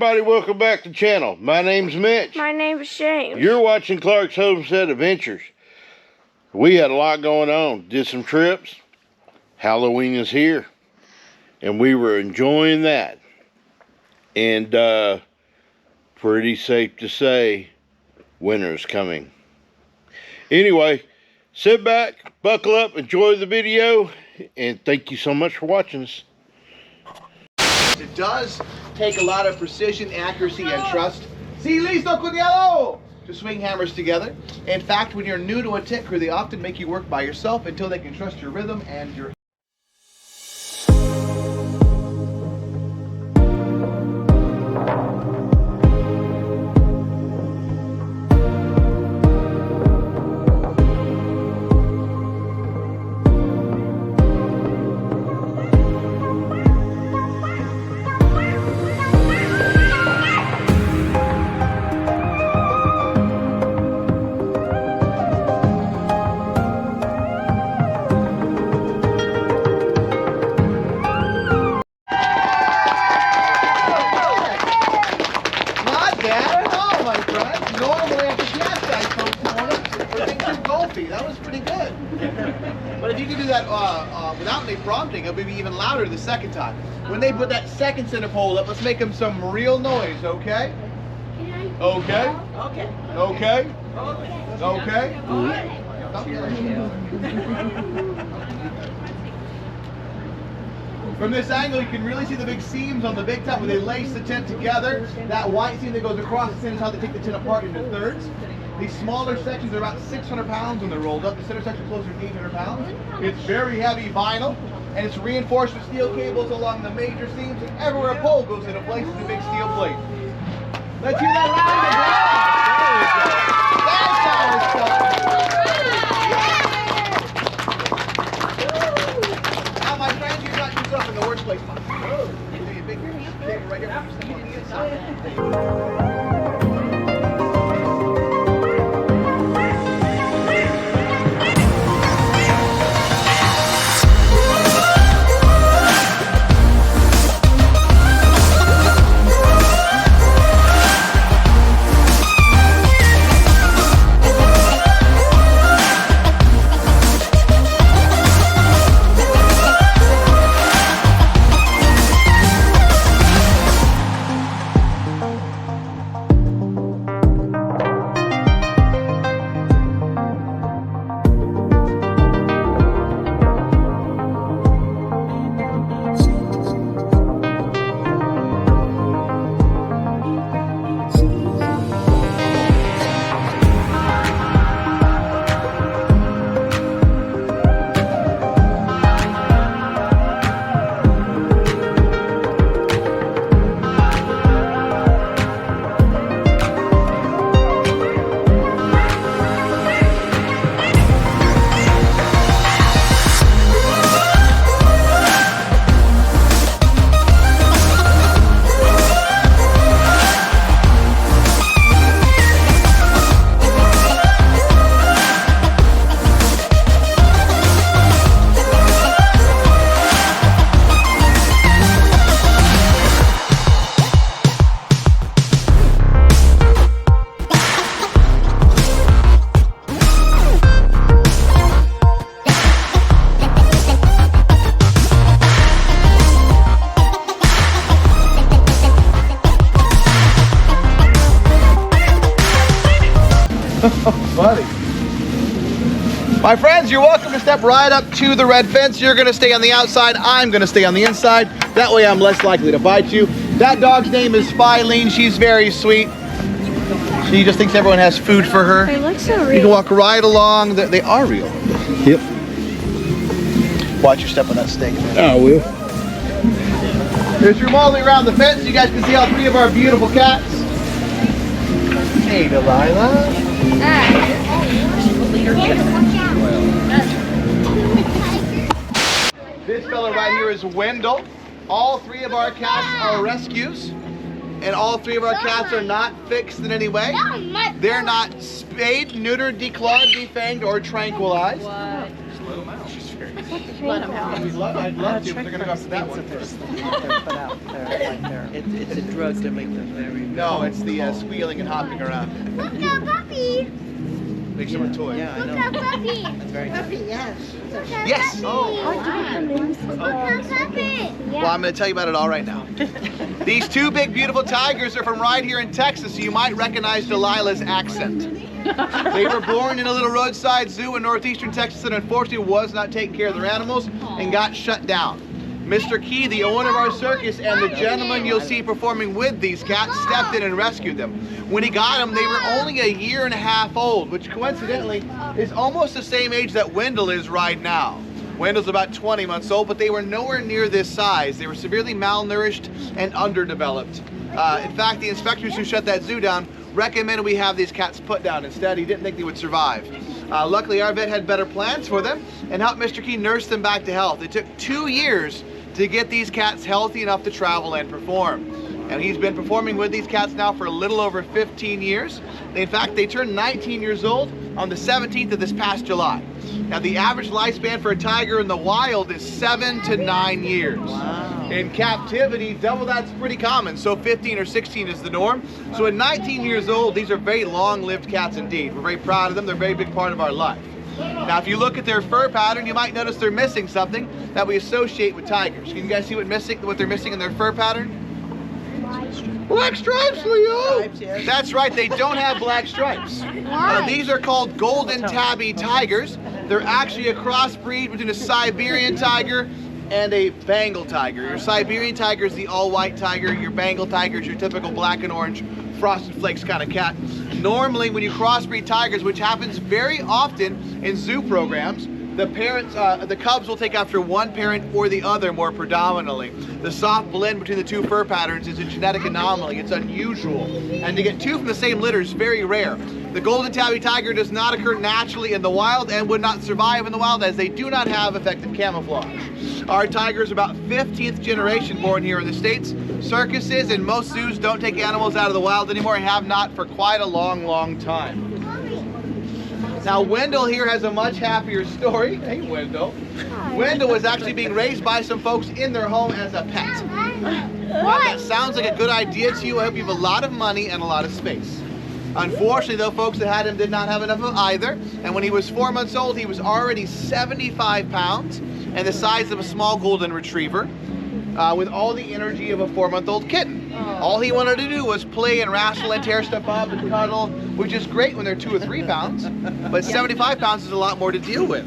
everybody, welcome back to the channel. My name's Mitch. My name's James. You're watching Clark's Homestead Adventures. We had a lot going on. Did some trips. Halloween is here. And we were enjoying that. And pretty safe to say, winter's coming. Anyway, sit back, buckle up, enjoy the video, and thank you so much for watching us. It does take a lot of precision, accuracy, and trust. Si listo, cuñado! To swing hammers together. In fact, when you're new to a tent crew, they often make you work by yourself until they can trust your rhythm and your... That was pretty good. But if you can do that without any prompting, it'll be even louder the second time. When they put that second center pole up, let's make them some real noise, okay? Okay? Okay. Okay? Okay? From this angle, you can really see the big seams on the big top where they lace the tent together. That white seam that goes across the tent is how they take the tent apart into thirds. These smaller sections are about 600 pounds when they're rolled up. The center section closer to 800 pounds. It's very heavy vinyl, and it's reinforced with steel cables along the major seams, and everywhere a pole goes into place is a big steel plate. Let's hear that round. Now, my friends, you're not used up in the workplace. Oh, give me a big cable right here. Buddy. My friends, you're welcome to step right up to the red fence. You're gonna stay on the outside. I'm gonna stay on the inside. That way I'm less likely to bite you. That dog's name is Filene. She's very sweet. She just thinks everyone has food for her. They look so real. You can walk right along. They are real. Yep. Watch your step on that stake. I will. There's your modeling around the fence. You guys can see all three of our beautiful cats. Hey, Delilah. This fella right here is Wendell. All three of our cats are rescues, and all three of our cats are not fixed in any way. They're not spayed, neutered, declawed, defanged, or tranquilized. What? Just let them out. She's very Let them have it. I'd love to, but they're gonna go after that one first. It's a drug to make them very. No, it's the squealing and hopping around. Look at puppy. Makes them a toy. Yeah, I Look know. at puppy. That's very Puppy, good. yes. Look at Yes. puppy. Look at puppy. Well, I'm going to tell you about it all right now. These two big, beautiful tigers are from right here in Texas, so you might recognize Delilah's accent. They were born in a little roadside zoo in northeastern Texas that unfortunately was not taking care of their animals and got shut down. Mr. Key, the owner of our circus, and the gentleman you'll see performing with these cats stepped in and rescued them. When he got them, they were only a year and a half old, which coincidentally is almost the same age that Wendell is right now. Wendell's about 20 months old, but they were nowhere near this size. They were severely malnourished and underdeveloped. In fact, the inspectors who shut that zoo down recommended we have these cats put down instead. He didn't think they would survive. Luckily, our vet had better plans for them and helped Mr. Key nurse them back to health. It took 2 years to get these cats healthy enough to travel and perform. And he's been performing with these cats now for a little over 15 years. In fact, they turned 19 years old on the 17th of this past July. Now, the average lifespan for a tiger in the wild is 7 to 9 years. Wow. In captivity, double that's pretty common, so 15 or 16 is the norm. So at 19 years old, these are very long-lived cats indeed. We're very proud of them. They're a very big part of our life. Now, if you look at their fur pattern, you might notice they're missing something that we associate with tigers. Can you guys see what they're missing in their fur pattern? Black stripes, Leo! Stripes, yes. That's right, they don't have black stripes. These are called golden tabby tigers. They're actually a crossbreed between a Siberian tiger and a Bengal tiger. Your Siberian tiger is the all-white tiger. Your Bengal tiger is your typical black and orange Frosted Flakes kind of cat. Normally, when you crossbreed tigers, which happens very often in zoo programs, the cubs will take after one parent or the other more predominantly. The soft blend between the two fur patterns is a genetic anomaly. It's unusual. And to get two from the same litter is very rare. The golden tabby tiger does not occur naturally in the wild and would not survive in the wild as they do not have effective camouflage. Our tiger is about 15th generation born here in the States. Circuses and most zoos don't take animals out of the wild anymore and have not for quite a long, long time. Now, Wendell here has a much happier story. Hey, Wendell. Wendell was actually being raised by some folks in their home as a pet. Now, that sounds like a good idea to you. I hope you have a lot of money and a lot of space. Unfortunately, though, folks that had him did not have enough of either. And when he was 4 months old, he was already 75 pounds and the size of a small golden retriever. With all the energy of a 4-month-old kitten. All he wanted to do was play and wrestle and tear stuff up and cuddle, which is great when they're 2 or 3 pounds, but 75 pounds is a lot more to deal with.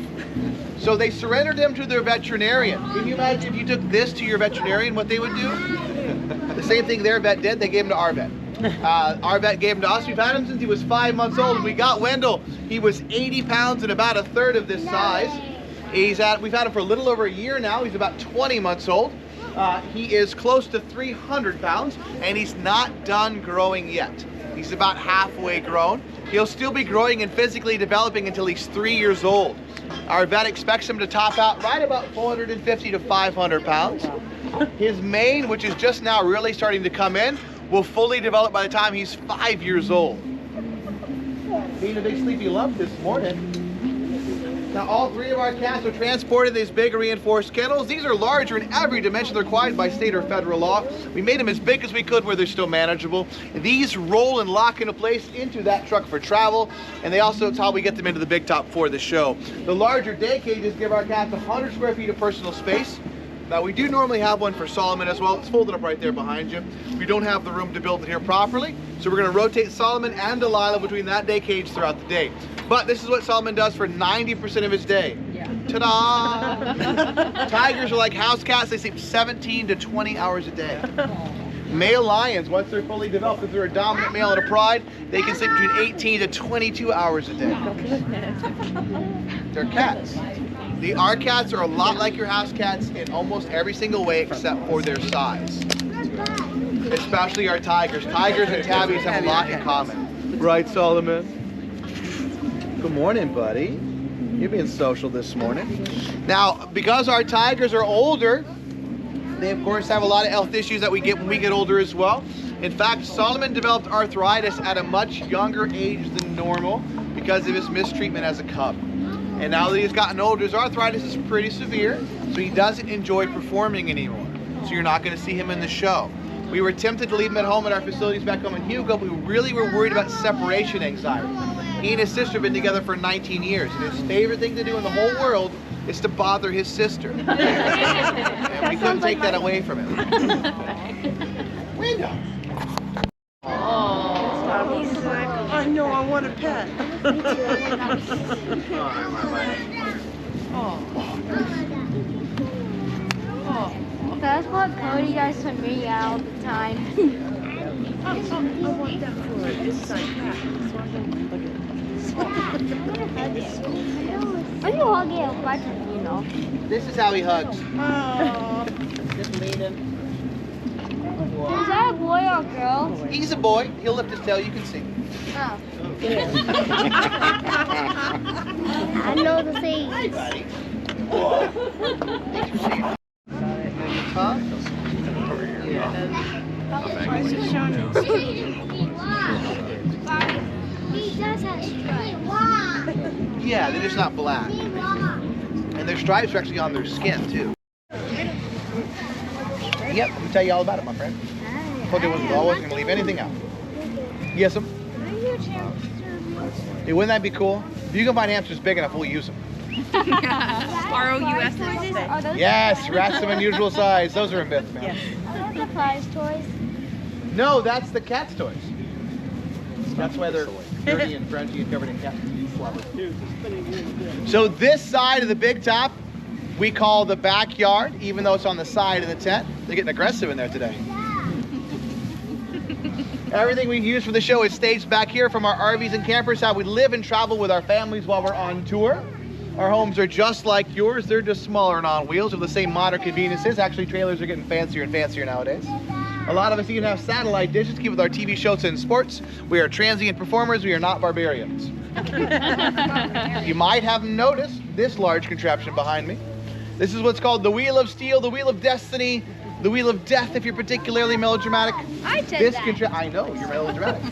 So they surrendered him to their veterinarian. Can you imagine if you took this to your veterinarian, what they would do? The same thing their vet did, they gave him to our vet. Our vet gave him to us. We've had him since he was 5 months old. When we got Wendell, he was 80 pounds and about a third of this size. We've had him for a little over a year now. He's about 20 months old. He is close to 300 pounds and he's not done growing yet. He's about halfway grown. He'll still be growing and physically developing until he's 3 years old. Our vet expects him to top out right about 450 to 500 pounds. His mane, which is just now really starting to come in, will fully develop by the time he's 5 years old. Being a big sleepy lump this morning. Now, all 3 of our cats are transported in these big reinforced kennels. These are larger in every dimension required by state or federal law. We made them as big as we could where they're still manageable. These roll and lock into place into that truck for travel, and it's how we get them into the big top for the show. The larger day cages give our cats 100 square feet of personal space. Now, we do normally have one for Solomon as well. It's folded up right there behind you. We don't have the room to build it here properly, so we're going to rotate Solomon and Delilah between that day cage throughout the day. But this is what Solomon does for 90% of his day. Yeah. Ta-da! Tigers are like house cats. They sleep 17 to 20 hours a day. Male lions, once they're fully developed, if they're a dominant male and a pride, they can sleep between 18 to 22 hours a day. They're cats. Our cats are a lot like your house cats in almost every single way except for their size. Especially our tigers. Tigers and tabbies have a lot in common. Right, Solomon? Good morning, buddy. You're being social this morning. Now, because our tigers are older, they of course have a lot of health issues that we get when we get older as well. In fact, Solomon developed arthritis at a much younger age than normal because of his mistreatment as a cub. And now that he's gotten older, his arthritis is pretty severe, so he doesn't enjoy performing anymore. So you're not going to see him in the show. We were tempted to leave him at home at our facilities back home in Hugo, but we really were worried about separation anxiety. He and his sister have been together for 19 years, and his favorite thing to do in the whole world is to bother his sister. And we couldn't take that away from him. Window. He's like, I know, I want a pet. That's what Cody does to me all the time. I want that for it. It's like that. When you hug it, you know. This is how he hugs. Oh. Just leaning. Is that a boy or a girl? He's a boy. He'll lift his tail. You can see. Oh. I know the thing. Hey, buddy. Thanks for seeing us. Huh? He does have stripes. Yeah, they're just not black. And their stripes are actually on their skin, too. Yep, let me tell you all about it, my friend. I told you I wasn't going to leave anything out. Yes, sir? Hey, wouldn't that be cool? If you can find hamsters big enough, we'll use them. R-O-U-S. Yes, rats of unusual size. Those are in myth, man. Are those the flies toys? No, that's the cat's toys. That's why they're dirty and Frenchy and covered in cat slobber. So this side of the big top, we call the backyard, even though it's on the side of the tent. They're getting aggressive in there today. Everything we use for the show is staged back here from our RVs and campers, how we live and travel with our families while we're on tour. Our homes are just like yours. They're just smaller and on wheels with the same modern conveniences. Actually, trailers are getting fancier and fancier nowadays. A lot of us even have satellite dishes to keep with our TV shows and sports. We are transient performers. We are not barbarians. You might have noticed this large contraption behind me. This is what's called the Wheel of Steel, the Wheel of Destiny, the Wheel of Death if you're particularly melodramatic. I said that. I know, you're melodramatic.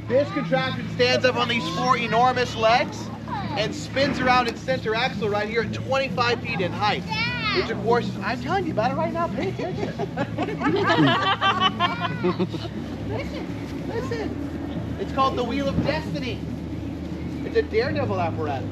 This contraption stands up on these 4 enormous legs and spins around its center axle right here at 25 feet in height. Which of course, I'm telling you about it right now, pay attention. Listen. It's called the Wheel of Destiny. It's a daredevil apparatus.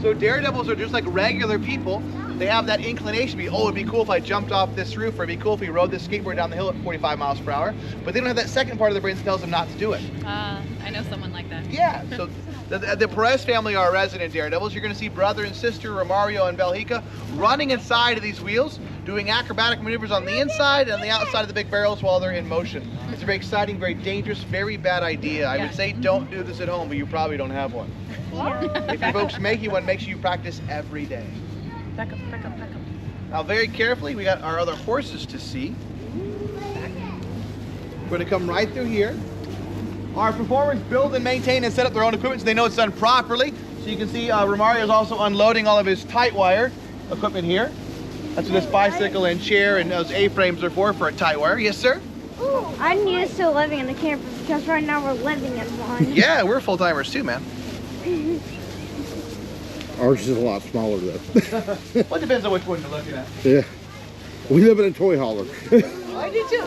So daredevils are just like regular people. They have that inclination to be, oh, it'd be cool if I jumped off this roof, or it'd be cool if we rode this skateboard down the hill at 45 miles per hour. But they don't have that second part of their brain that tells them not to do it. I know someone like that. Yeah, so the Perez family are resident daredevils. You're going to see brother and sister Romario and Belgica running inside of these wheels, doing acrobatic maneuvers on the inside and on the outside of the big barrels while they're in motion. It's a very exciting, very dangerous, very bad idea. I would say don't do this at home, but you probably don't have one. If your folks make you one, make sure you practice every day. Back up, back up, back up. Now very carefully, we got our other horses to see. We're going to come right through here. Our performers build and maintain and set up their own equipment so they know it's done properly. So you can see Romario is also unloading all of his tight wire equipment here. That's what this bicycle and chair and those A-frames are for a tight wire. Yes, sir? I'm used to living in the camper because right now we're living in one. Yeah, we're full-timers too, man. Ours is a lot smaller though. Well, it depends on which one you're looking at. Yeah. We live in a toy hauler. I do too.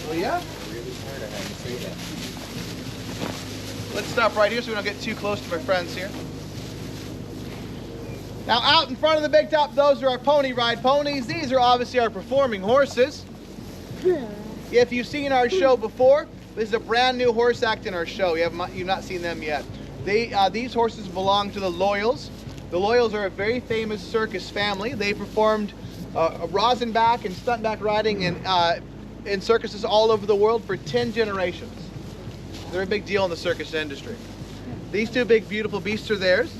Well, yeah. Let's stop right here so we don't get too close to my friends here. Now out in front of the big top, those are our pony ride ponies. These are obviously our performing horses. If you've seen our show before, this is a brand new horse act in our show. You've not seen them yet. These horses belong to the Loyals. The Loyals are a very famous circus family. They performed Rosenbach and stuntback riding in circuses all over the world for 10 generations. They're a big deal in the circus industry. These two big beautiful beasts are theirs.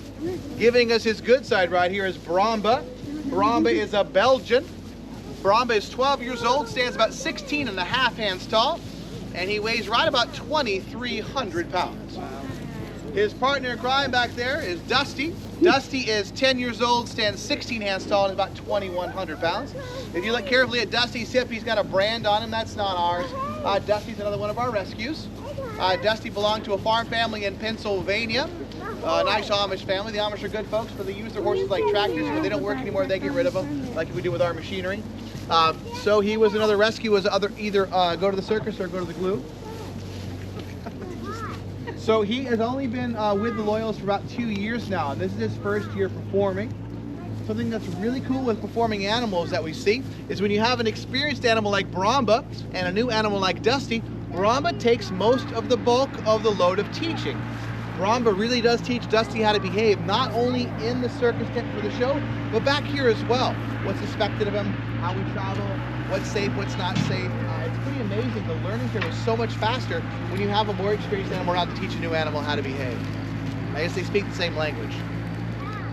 Giving us his good side right here is Bramba. Bramba is a Belgian. Bramba is 12 years old, stands about 16 and a half hands tall, and he weighs right about 2,300 pounds. His partner in crime back there is Dusty. Dusty is 10 years old, stands 16 hands tall, and is about 2,100 pounds. If you look carefully at Dusty's hip, he's got a brand on him. That's not ours. Dusty's another one of our rescues. Dusty belonged to a farm family in Pennsylvania. A nice Amish family. The Amish are good folks, but they use their horses like tractors. When they don't work anymore, they get rid of them, like we do with our machinery. So he was another rescue, was either go to the circus or go to the glue. So he has only been with the Loyals for about 2 years now, and this is his first year performing. Something that's really cool with performing animals that we see is when you have an experienced animal like Bramba and a new animal like Dusty, Bramba takes most of the bulk of the load of teaching. Bramba really does teach Dusty how to behave, not only in the circus tent for the show, but back here as well. What's expected of him, how we travel, what's safe, what's not safe. It's pretty amazing. The learning curve is so much faster when you have a more experienced animal around to teach a new animal how to behave. I guess they speak the same language.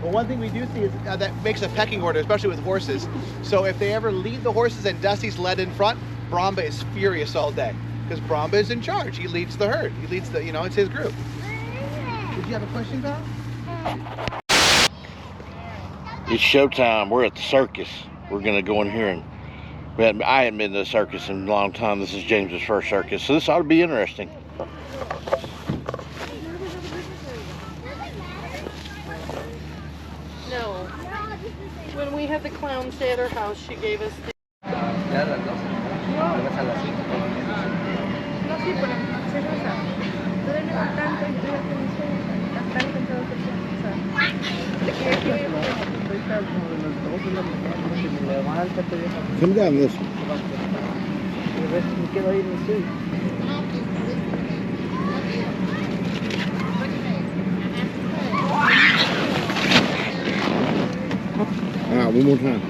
But one thing we do see is that makes a pecking order, especially with horses. So if they ever lead the horses and Dusty's led in front, Bramba is furious all day because Bramba is in charge. He leads the herd. He leads the, it's his group. Did you have a question, Val? It's showtime. We're at the circus. We're gonna go in here and I hadn't been to the circus in a long time. This is James's first circus, so this ought to be interesting. No. When we had the clown stay at her house, she gave us the... Come down this one. All right, one more time.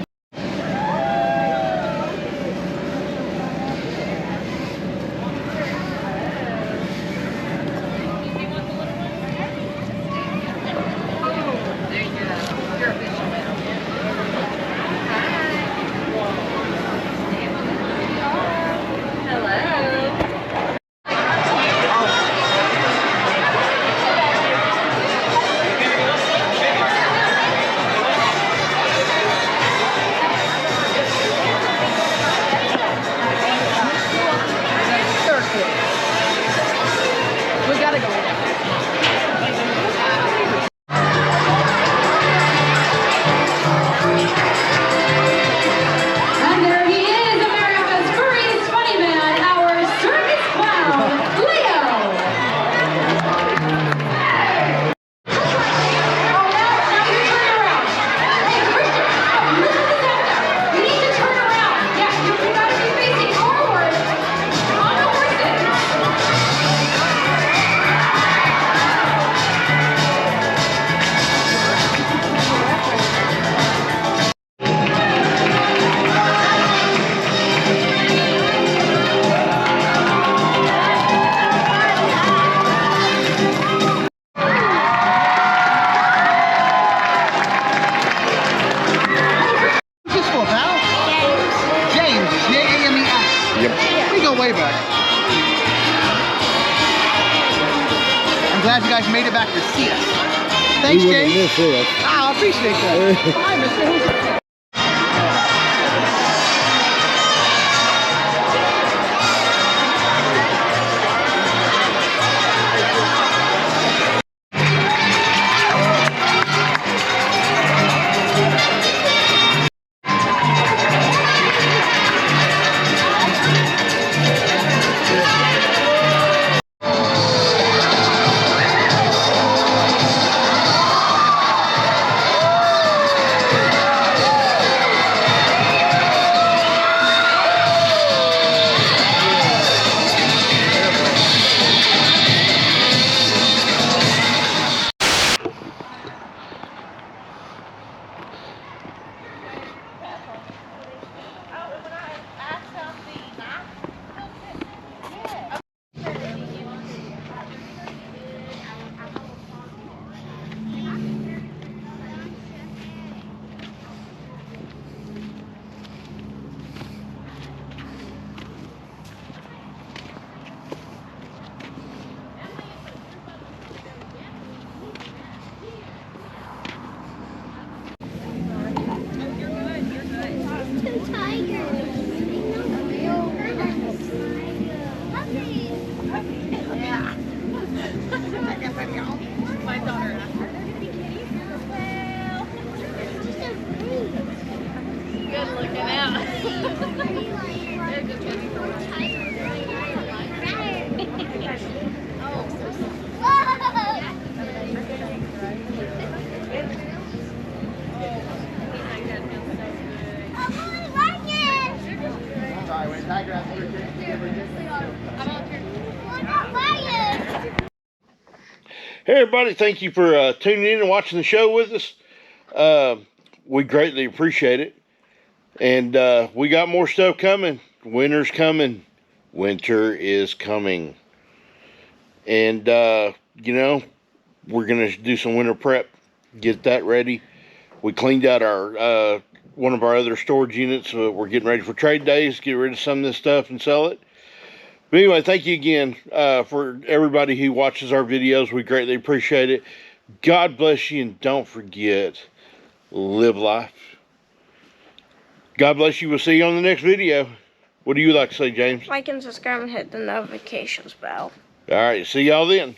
Way back. I'm glad you guys made it back to see us. Thanks, James. I appreciate that. Bye, Mr. Hey, everybody, thank you for tuning in and watching the show with us. We greatly appreciate it. And we got more stuff coming. Winter's coming. Winter is coming. And, you know, we're going to do some winter prep. Get that ready. We cleaned out our one of our other storage units. We're getting ready for trade days. Get rid of some of this stuff and sell it. But anyway, thank you again for everybody who watches our videos. We greatly appreciate it. God bless you, and don't forget, live life. God bless you. We'll see you on the next video. What do you like to say, James? Like and subscribe and hit the notifications bell. All right, see y'all then.